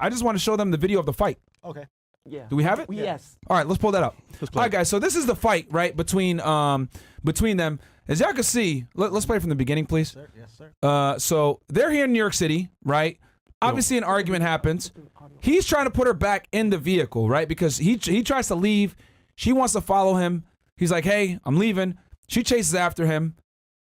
I just want to show them the video of the fight. Okay. Yeah. Do we have it? Yes. All right, let's pull that up. All right, guys. So this is the fight, right, between them. As y'all can see, let's play from the beginning, please. Yes, sir. So they're here in New York City, right? Obviously, an argument happens. He's trying to put her back in the vehicle, right? Because he tries to leave. She wants to follow him. He's like, "Hey, I'm leaving." She chases after him,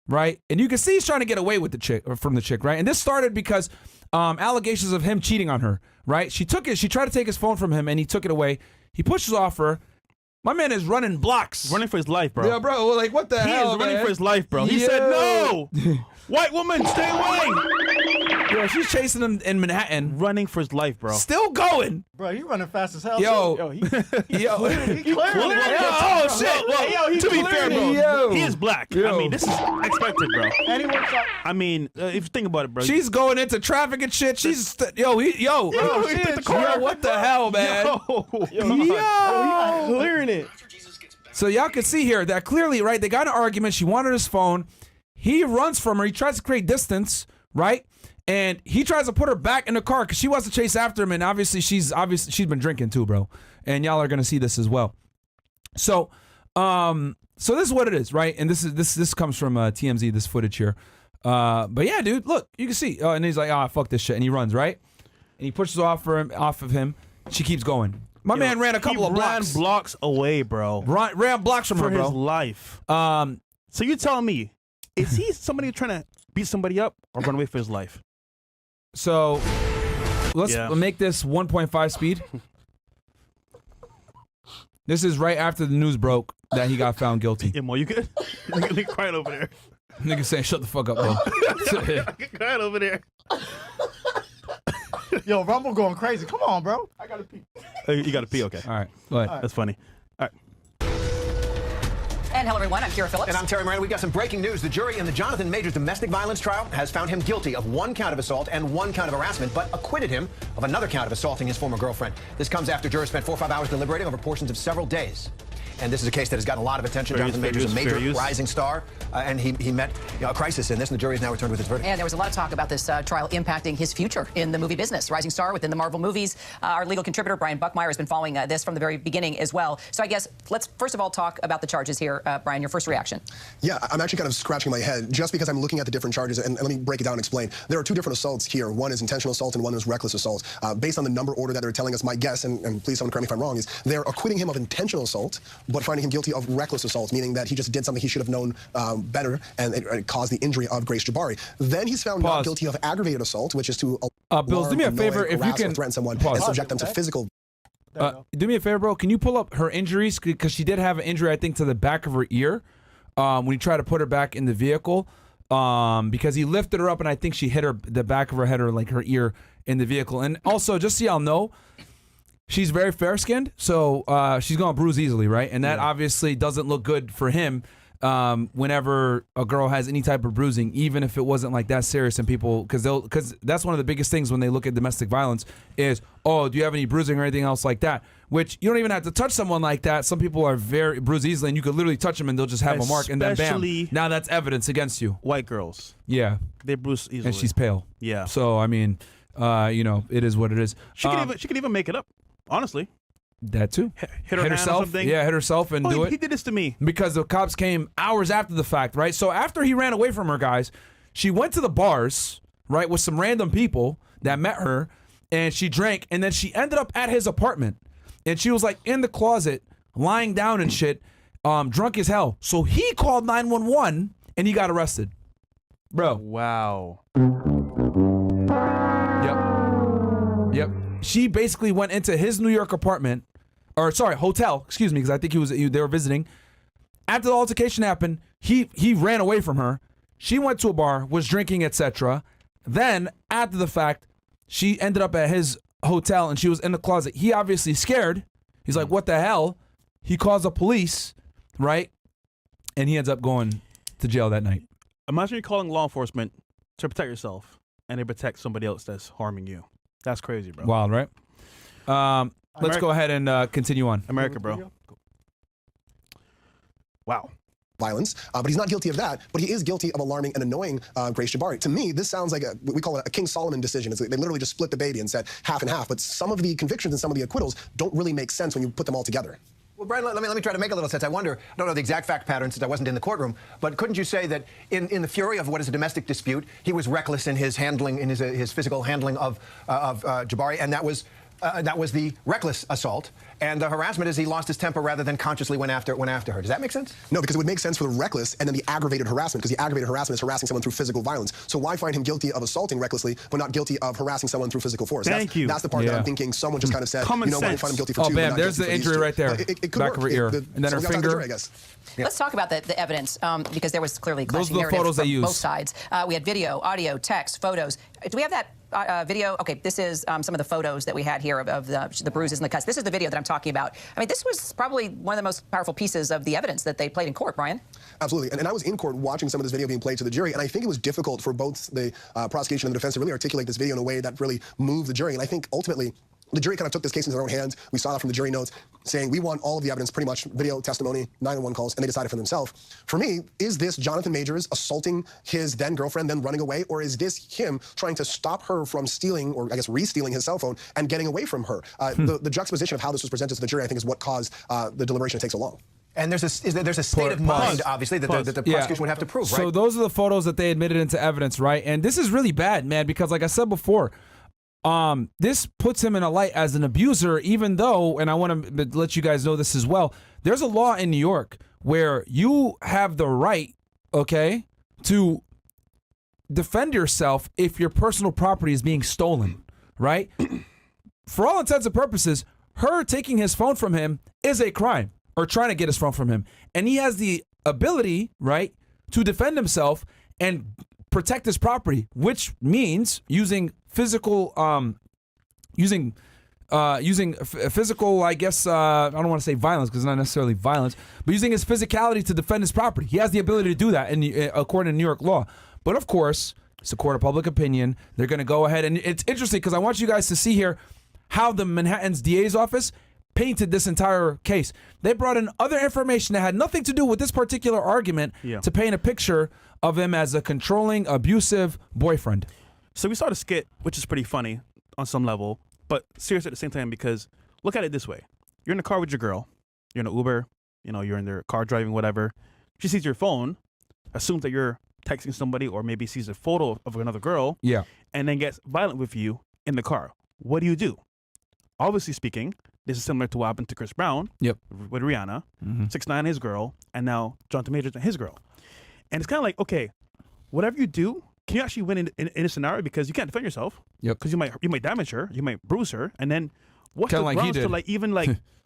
right? And you can see he's trying to get away with the chick, or from the chick, right? And this started because allegations of him cheating on her, right? She tried to take his phone from him, and he took it away. He pushes off her. My man is running blocks. Running for his life, bro. Yeah, bro. Like, what the hell, He is running man? for his life, bro. He said, no! White woman, stay away! Yo, she's chasing him in Manhattan. Running for his life, bro. Still going. Bro, he running fast as hell. Yo. He Yo. clearing. Oh, shit. Well, to be fair, bro, Yo. he is black. Yo. I mean, this is expected, bro. And he works out. I mean, if you think about it, bro. She's going into traffic and shit. She's yo, what the hell, man? Yo. Clearing it. So y'all can see here that clearly, right? They got an argument. She wanted his phone. He runs from her. He tries to create distance, right? And he tries to put her back in the car because she wants to chase after him. And obviously she's been drinking too, bro. And y'all are gonna see this as well. So, so this is what it is, right? And this comes from TMZ. This footage here. But yeah, dude, look, you can see. And he's like, "Ah, fuck this shit," and he runs, right? And he pushes off of him. She keeps going. My man ran a couple of blocks. Ran blocks away, bro. Ran blocks from her, bro. For his life. So you're telling me, is he somebody trying to beat somebody up or run away for his life? So let's make this 1.5 speed. This is right after the news broke that he got found guilty. Yeah, Mo, you good? Nigga quiet over there. Nigga saying, "Shut the fuck up, bro." Quiet over there. Yo, Rumble going crazy. Come on, bro. I gotta pee. You gotta pee, okay. All right, go ahead. That's funny. All right. And hello, everyone. I'm Kira Phillips. And I'm Terry Moran. We've got some breaking news. The jury in the Jonathan Majors domestic violence trial has found him guilty of 1 count of assault and 1 count of harassment, but acquitted him of another count of assaulting his former girlfriend. This comes after jurors spent 4 or 5 hours deliberating over portions of several days. And this is a case that has gotten a lot of attention. Jonathan Majors is a major rising star, and he met a crisis in this, and the jury has now returned with its verdict. And there was a lot of talk about this trial impacting his future in the movie business. Rising star within the Marvel movies. Our legal contributor, Brian Buckmeyer, has been following this from the very beginning as well. So I guess let's first of all talk about the charges here. Brian, your first reaction. Yeah, I'm actually kind of scratching my head just because I'm looking at the different charges, and let me break it down and explain. There are 2 different assaults here. One is intentional assault and one is reckless assault. Based on the number order that they're telling us, my guess, and please someone correct me if I'm wrong, is they're acquitting him of intentional assault, but finding him guilty of reckless assault, meaning that he just did something he should have known better, and it caused the injury of Grace Jabari. Then he's found not guilty of aggravated assault, which is to Bills, do me a favor if you can threaten someone and subject them to physical. Do me a favor, bro. Can you pull up her injuries? Because she did have an injury, I think, to the back of her ear when he tried to put her back in the vehicle. Because he lifted her up, and I think she hit the back of her head or like her ear in the vehicle. And also, just so y'all know, she's very fair-skinned, so she's going to bruise easily, right? And that obviously doesn't look good for him whenever a girl has any type of bruising, even if it wasn't like that serious. And people, because that's one of the biggest things when they look at domestic violence is, oh, do you have any bruising or anything else like that? Which you don't even have to touch someone like that. Some people are very bruised easily, and you could literally touch them and they'll just have a mark, and then bam, now that's evidence against you. White girls. Yeah. They bruise easily. And she's pale. Yeah. So, I mean, it is what it is. She could even make it up. Honestly, that too. Hit herself. Yeah, hit herself and do it. He did this to me because the cops came hours after the fact, right? So after he ran away from her, guys, she went to the bars, right, with some random people that met her, and she drank, and then she ended up at his apartment, and she was like in the closet, lying down and shit, drunk as hell. So he called 911, and he got arrested, bro. Wow. Yep. She basically went into his New York apartment, or sorry, hotel, excuse me, because I think they were visiting. After the altercation happened, he ran away from her. She went to a bar, was drinking, etc. Then, after the fact, she ended up at his hotel and she was in the closet. He obviously scared. He's like, what the hell? He calls the police, right? And he ends up going to jail that night. Imagine you're calling law enforcement to protect yourself and they protect somebody else that's harming you. That's crazy, bro. Wild, right? Let's go ahead and continue on. America, bro. Wow. violence, but he's not guilty of that, but he is guilty of alarming and annoying Grace Jabari. To me, this sounds like we call it a King Solomon decision. It's like they literally just split the baby and said half and half, but some of the convictions and some of the acquittals don't really make sense when you put them all together. Well, Brian, let me try to make a little sense. I wonder, I don't know the exact fact pattern since I wasn't in the courtroom, but couldn't you say that in the fury of what is a domestic dispute, he was reckless in his handling, in his physical handling of Jabari, and that was the reckless assault, and the harassment is he lost his temper rather than consciously went after her. Does that make sense? No, because it would make sense for the reckless and then the aggravated harassment, because the aggravated harassment is harassing someone through physical violence. So why find him guilty of assaulting recklessly, but not guilty of harassing someone through physical force? Thank you. That's the part that I'm thinking someone just kind of said, Common you know what, we sense. find him guilty for Oh, two. bam, but not there's guilty the for these injury two. right there. It could Back work. of her ear. And then so her we gotta talk to the finger. jury, I guess. Yeah. Let's talk about the evidence because there was clearly Those clashing are the narratives photos they from used. both sides. We had video, audio, text, photos. Do we have that video? Okay, this is some of the photos that we had here of the bruises and the cuts. This is the video that I'm talking about. I mean, this was probably one of the most powerful pieces of the evidence that they played in court, Brian. Absolutely. And I was in court watching some of this video being played to the jury, and I think it was difficult for both the prosecution and the defense to really articulate this video in a way that really moved the jury. And I think ultimately, the jury kind of took this case into their own hands. We saw that from the jury notes, saying we want all of the evidence, pretty much video, testimony, 911 calls, and they decided for themselves. For me, is this Jonathan Majors assaulting his then girlfriend, then running away, or is this him trying to stop her from stealing, or I guess re-stealing his cell phone and getting away from her? The juxtaposition of how this was presented to the jury, I think, is what caused the deliberation to take so long. And there's a state of mind, obviously, that the prosecution would have to prove, right? So those are the photos that they admitted into evidence, right? And this is really bad, man, because like I said before, this puts him in a light as an abuser, even though, and I want to let you guys know this as well, there's a law in New York where you have the right, okay, to defend yourself if your personal property is being stolen, right? For all intents and purposes, her taking his phone from him is a crime, or trying to get his phone from him. And he has the ability, right, to defend himself and protect his property, which means using physical, physical, I guess, I don't want to say violence because it's not necessarily violence, but using his physicality to defend his property. He has the ability to do that according to New York law. But of course, it's a court of public opinion. They're going to go ahead. And it's interesting because I want you guys to see here how the Manhattan's DA's office painted this entire case. They brought in other information that had nothing to do with this particular argument to paint a picture of him as a controlling, abusive boyfriend. So we saw the skit, which is pretty funny on some level, but serious at the same time because look at it this way. You're in the car with your girl. You're in an Uber. You know, you're in their car driving, whatever. She sees your phone, assumes that you're texting somebody or maybe sees a photo of another girl, and then gets violent with you in the car. What do? Obviously speaking, this is similar to what happened to Chris Brown with Rihanna, 6ix9ine his girl, and now Jonathan Majors and his girl. And it's kind of like, okay, whatever you do, can you actually win in a scenario because you can't defend yourself? Because you might damage her, you might bruise her, and then what's the grounds to even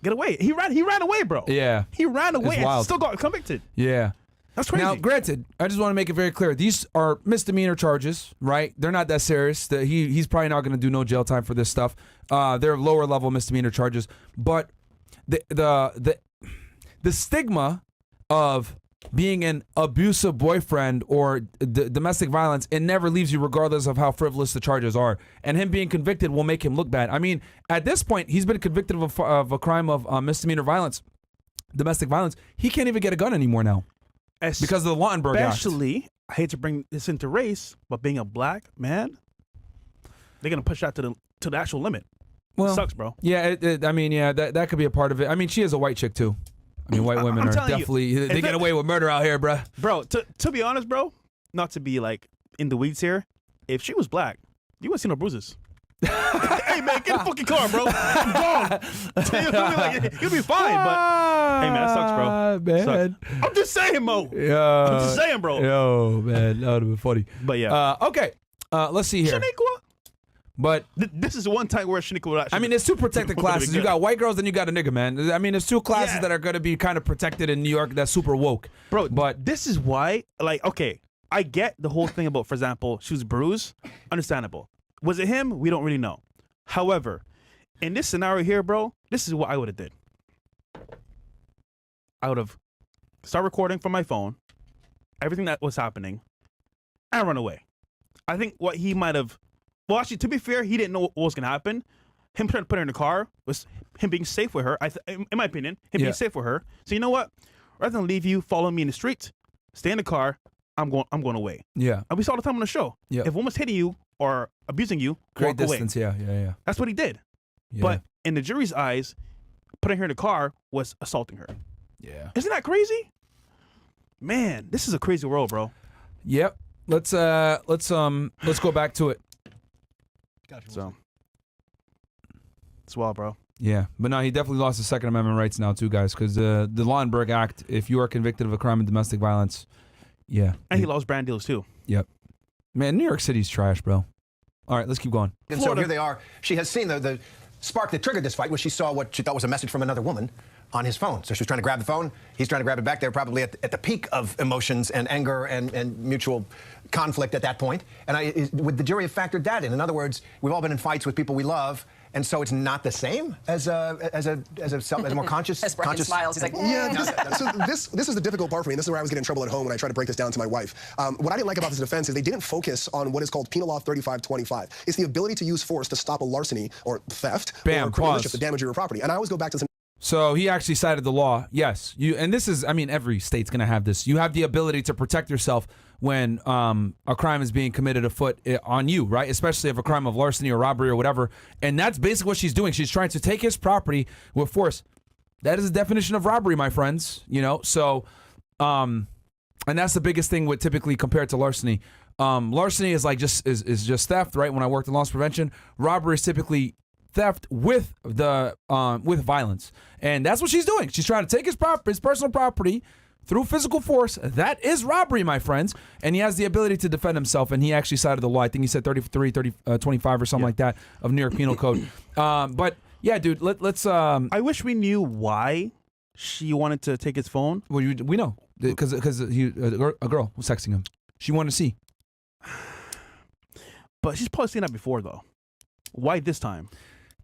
get away? He ran away, bro. Yeah, he ran away and wild. still got convicted. Yeah. That's crazy. Now, granted, I just want to make it very clear. These are misdemeanor charges, right? They're not that serious. He's probably not going to do no jail time for this stuff. They're lower level misdemeanor charges. But the stigma of being an abusive boyfriend or domestic violence, it never leaves you regardless of how frivolous the charges are. And him being convicted will make him look bad. I mean, at this point, he's been convicted of a crime of misdemeanor violence, domestic violence. He can't even get a gun anymore now. Because of the Lautenberg Act. Especially, I hate to bring this into race, but being a black man, they're gonna push that to the actual limit. Well, it sucks, bro. Yeah, that could be a part of it. I mean, she is a white chick too. I mean, white women are definitely they get away with murder out here, bro. Bro, to be honest, bro, not to be like in the weeds here, if she was black, you wouldn't see no bruises. Hey man, get in the fucking car, bro. I'm gone. You'll be fine, but hey man, that sucks, bro. Man. Sucks. I'm just saying, Mo. Yeah. I'm just saying, bro. Yo, man, that would have been funny. But yeah. Okay. Let's see here. Shaniqua. But this is one time where Shaniqua would actually. I mean, there's two protected classes. You got white girls, then you got a nigga, man. I mean, there's two classes that are going to be kind of protected in New York. That's super woke, bro. But this is why, like, okay, I get the whole thing about, for example, she was bruised. Understandable. Was it him? We don't really know. However, in this scenario here, bro, this is what I would have did. I would have started recording from my phone, everything that was happening, and run away. I think what he might have, well, actually, to be fair, he didn't know what was going to happen. Him trying to put her in the car was him being safe with her. In my opinion, him being safe with her. So you know what? rather than leave you, follow me in the street, stay in the car. I'm going away. Yeah. And we saw all the time on the show. Yeah. If a woman's hitting you or abusing you, Great walk distance. away. Yeah. That's what he did. Yeah. But in the jury's eyes, putting her in the car was assaulting her. Yeah. Isn't that crazy? Man, this is a crazy world, bro. Yep. Let's go back to it. So it's wild, bro. Yeah, but no, he definitely lost his Second Amendment rights now too, guys, because the Lauenberg Act, if you are convicted of a crime of domestic violence, yeah. And he lost brand deals too. Yep. Man, New York City's trash, bro. All right, let's keep going. And so here they are. She has seen the spark that triggered this fight was she saw what she thought was a message from another woman on his phone. So she was trying to grab the phone. He's trying to grab it back. They're probably at the peak of emotions and anger and mutual conflict at that point. And would the jury have factored that in? In other words, we've all been in fights with people we love, and so it's not the same as a more conscious. As Brian smiles, he's like, Yeah, so this is the difficult part for me, and this is where I was getting in trouble at home when I tried to break this down to my wife. What I didn't like about this defense is they didn't focus on what is called Penal Law 3525. It's the ability to use force to stop a larceny or theft or criminal mischief to damage your property. And I always go back to this. So he actually cited the law. Yes, and this is, I mean, every state's gonna have this. You have the ability to protect yourself when a crime is being committed afoot on you, right? Especially if a crime of larceny or robbery or whatever. And that's basically what she's doing. She's trying to take his property with force. That is the definition of robbery, my friends. You know, so, and that's the biggest thing with typically compared to larceny. Larceny is like just theft, right? When I worked in loss prevention, robbery is typically theft with with violence, and that's what she's doing. She's trying to take his personal property through physical force. That is robbery, my friends, and he has the ability to defend himself, and he actually cited the law. I think he said 25 or something like that of New York Penal Code. But yeah, dude, let's I wish we knew why she wanted to take his phone. Well, we know because a girl was texting him. She wanted to see. But she's probably seen that before, though. Why this time?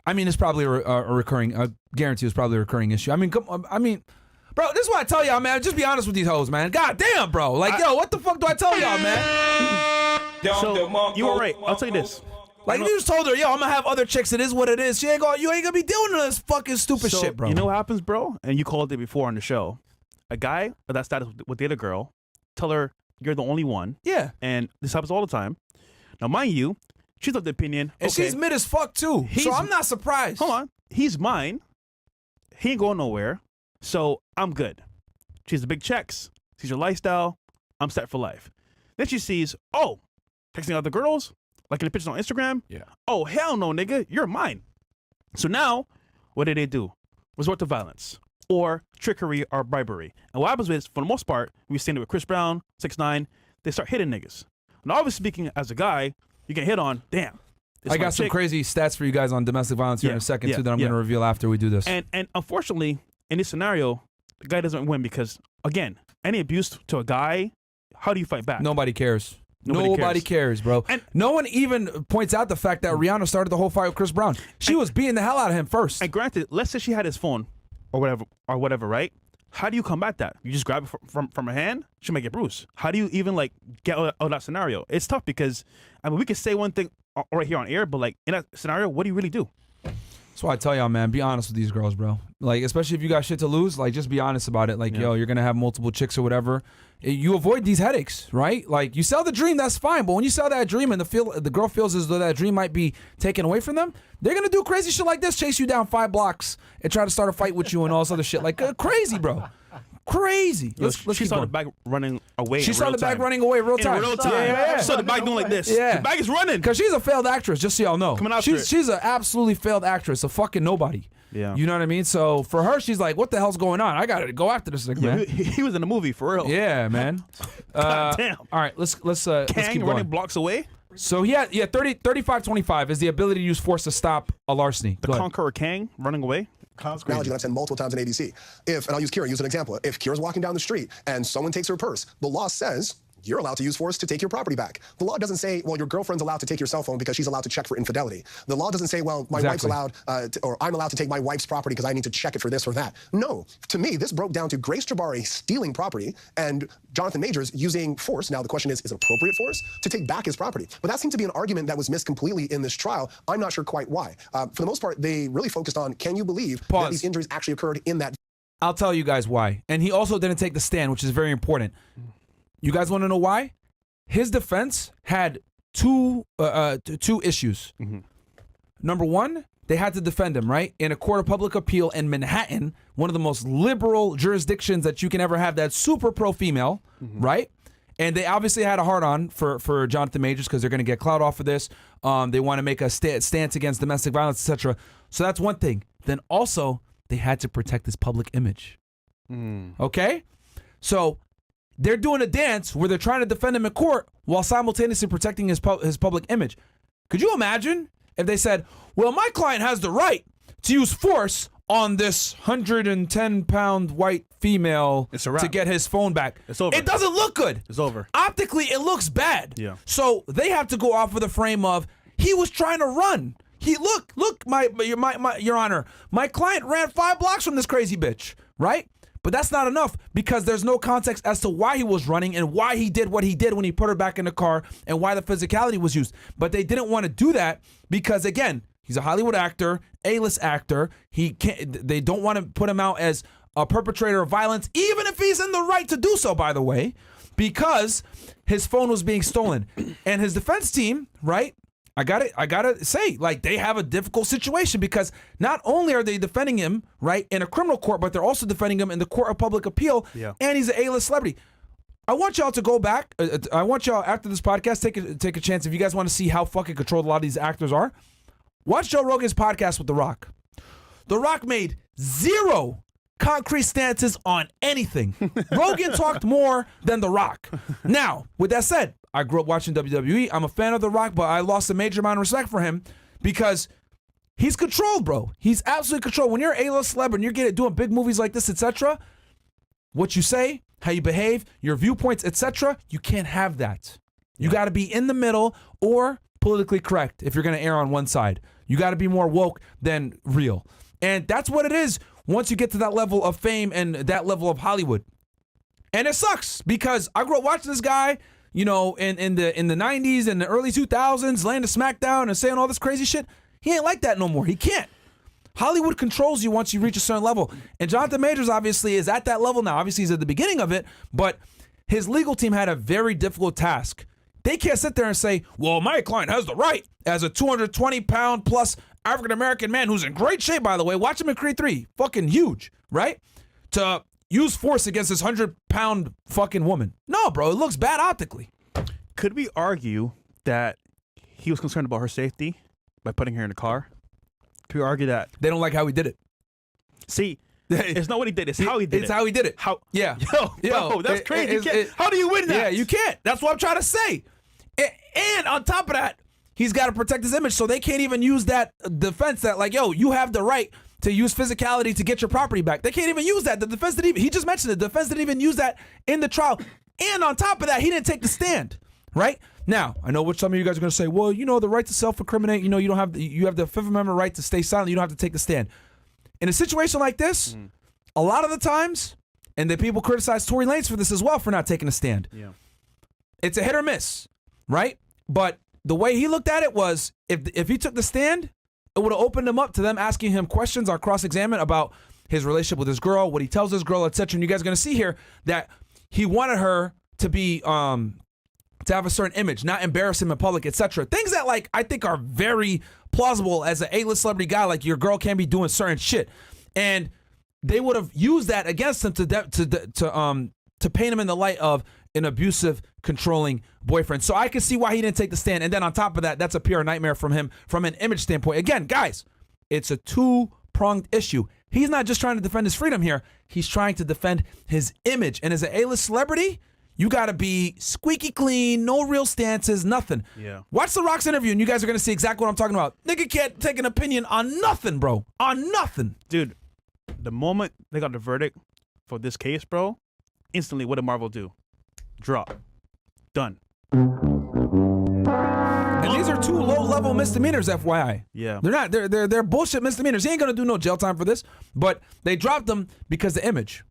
I mean, it's probably a recurring. I guarantee it's probably a recurring issue. I mean, bro, this is what I tell y'all, man. Just be honest with these hoes, man. God damn, bro. Like, yo, what the fuck do I tell y'all, man? So you were right. I'll tell you this. Like, if you just told her, yo, I'm gonna have other chicks. It is what it is. You ain't gonna be doing this fucking stupid shit, bro. You know what happens, bro? And you called it before on the show. A guy of that status with the other girl, tell her you're the only one. Yeah. And this happens all the time. Now, mind you, she's of the opinion. And she's mid as fuck too. So I'm not surprised. Hold on. He's mine. He ain't going nowhere. So I'm good. She has the big checks. Sees your lifestyle. I'm set for life. Then she sees, oh, texting other girls, liking the pictures on Instagram. Yeah. Oh, hell no, nigga. You're mine. So now, what do they do? Resort to violence or trickery or bribery. And what happens is, for the most part, we've seen it with Chris Brown, 6ix9ine, they start hitting niggas. Now, obviously speaking, as a guy, you get hit on, damn. I got some crazy stats for you guys on domestic violence here in a second, too, that I'm going to reveal after we do this. And unfortunately, in this scenario, the guy doesn't win because, again, any abuse to a guy, how do you fight back? Nobody cares. Nobody cares, bro. And no one even points out the fact that Rihanna started the whole fight with Chris Brown. She was beating the hell out of him first. And granted, let's say she had his phone or whatever, right? How do you combat that? You just grab it from her hand? She'll make it bruise. How do you even, like, get out of that scenario? It's tough because, I mean, we can say one thing right here on air, but, like, in that scenario, what do you really do? That's why I tell y'all, man, be honest with these girls, bro. Like, especially if you got shit to lose, like, just be honest about it. Like, yo, you're going to have multiple chicks or whatever. You avoid these headaches, right? Like, you sell the dream, that's fine. But when you sell that dream and the girl feels as though that dream might be taken away from them, they're going to do crazy shit like this, chase you down 5 blocks and try to start a fight with you and all this other shit. Like, crazy, bro. Crazy. She saw the bag running away. She saw the bag running away real time. Yeah. She saw the bag doing like this. Yeah. The bag is running. Because she's a failed actress, just so y'all know. Coming out she's an absolutely failed actress, a fucking nobody. Yeah. You know what I mean? So for her, she's like, what the hell's going on? I got to go after this thing, man. He was in the movie, for real. Yeah, man. God damn. All right, let's keep running going. blocks away? So 3525 is the ability to use force to stop a larceny. The Conqueror Kang running away? Analogy that I've said multiple times in ABC. And I'll use Kira, use an example. If Kira's walking down the street and someone takes her purse, the law says you're allowed to use force to take your property back. The law doesn't say, well, your girlfriend's allowed to take your cell phone because she's allowed to check for infidelity. The law doesn't say, well, my wife's allowed, or I'm allowed to take my wife's property because I need to check it for this or that. No, to me, this broke down to Grace Jabari stealing property and Jonathan Majors using force. Now, the question is appropriate force to take back his property? But that seemed to be an argument that was missed completely in this trial. I'm not sure quite why. For the most part, they really focused on, can you believe that these injuries actually occurred in that? I'll tell you guys why. And he also didn't take the stand, which is very important. You guys want to know why? His defense had two issues. Number one, they had to defend him, right? In a court of public appeal in Manhattan, one of the most liberal jurisdictions that you can ever have, that's super pro-female, right? And they obviously had a hard-on for Jonathan Majors because they're going to get clout off of this. They want to make a stance against domestic violence, etc. So that's one thing. Then also, they had to protect his public image. Okay? So they're doing a dance where they're trying to defend him in court while simultaneously protecting his public image. Could you imagine if they said, well, my client has the right to use force on this 110-pound white female It's a wrap. to get his phone back? It's over. It doesn't look good. It's over. Optically, it looks bad. Yeah. So they have to go off of the frame of he was trying to run. Look, Your Honor, my client ran 5 blocks from this crazy bitch, right? But that's not enough because there's no context as to why he was running and why he did what he did when he put her back in the car and why the physicality was used. But they didn't want to do that because, again, he's a Hollywood actor, A-list actor. They don't want to put him out as a perpetrator of violence, even if he's in the right to do so, by the way, because his phone was being stolen. And his defense team, right? I gotta say, like, they have a difficult situation because not only are they defending him, right, in a criminal court, but they're also defending him in the court of public appeal. Yeah. And he's an A-list celebrity. I want y'all to go back. I want y'all after this podcast take a chance. If you guys want to see how fucking controlled a lot of these actors are, watch Joe Rogan's podcast with The Rock. The Rock made 0 concrete stances on anything. Rogan talked more than The Rock. Now, with that said, I grew up watching WWE. I'm a fan of The Rock, but I lost a major amount of respect for him because he's controlled, bro. He's absolutely controlled. When you're an A-list celeb and you're doing big movies like this, etc., what you say, how you behave, your viewpoints, etc., you can't have that. You got to be in the middle or politically correct if you're going to err on one side. You got to be more woke than real. And that's what it is once you get to that level of fame and that level of Hollywood. And it sucks because I grew up watching this guy, you know, in the 90s and the early 2000s, laying the smackdown and saying all this crazy shit. He ain't like that no more. He can't. Hollywood controls you once you reach a certain level. And Jonathan Majors obviously is at that level now. Obviously he's at the beginning of it, but his legal team had a very difficult task. They can't sit there and say, well, my client has the right as a 220-pound plus African-American man who's in great shape, by the way. Watch him in Creed 3. Fucking huge, right? To use force against this 100-pound fucking woman. No, bro, it looks bad optically. Could we argue that he was concerned about her safety by putting her in the car? Could we argue that? They don't like how he did it. See, it's not what he did. It's how he did it. It's how he did it. How? Yeah. Bro, that's crazy. How do you win that? Yeah, you can't. That's what I'm trying to say. And on top of that, he's got to protect his image, so they can't even use that defense that, like, yo, you have the right to use physicality to get your property back. They can't even use that. The defense didn't even, he just mentioned it. The defense didn't even use that in the trial. And on top of that, he didn't take the stand, right? Now, I know what some of you guys are going to say, well, you know, the right to self-incriminate, you know, you have the Fifth Amendment right to stay silent. You don't have to take the stand. In a situation like this, a lot of the times, and the people criticize Tory Lanez for this as well, for not taking a stand. Yeah. It's a hit or miss, right? But the way he looked at it was, if he took the stand, it would have opened him up to them asking him questions on cross-examine about his relationship with his girl, what he tells his girl, etc. And you guys are going to see here that he wanted her to be, to have a certain image, not embarrass him in public, etc. Things that, like, I think are very plausible as an A-list celebrity guy. Like, your girl can't be doing certain shit, and they would have used that against him to paint him in the light of an abusive, controlling boyfriend. So I can see why he didn't take the stand. And then on top of that, that's a pure nightmare from him from an image standpoint. Again, guys, it's a two-pronged issue. He's not just trying to defend his freedom here. He's trying to defend his image. And as an A-list celebrity, you got to be squeaky clean, no real stances, nothing. Yeah. Watch The Rock's interview, and you guys are going to see exactly what I'm talking about. Nigga can't take an opinion on nothing, bro. On nothing. Dude, the moment they got the verdict for this case, bro, instantly, what did Marvel do? Drop. Done. And these are 2 low-level misdemeanors, FYI. Yeah. They're not. They're bullshit misdemeanors. He ain't gonna do no jail time for this. But they dropped them because the image.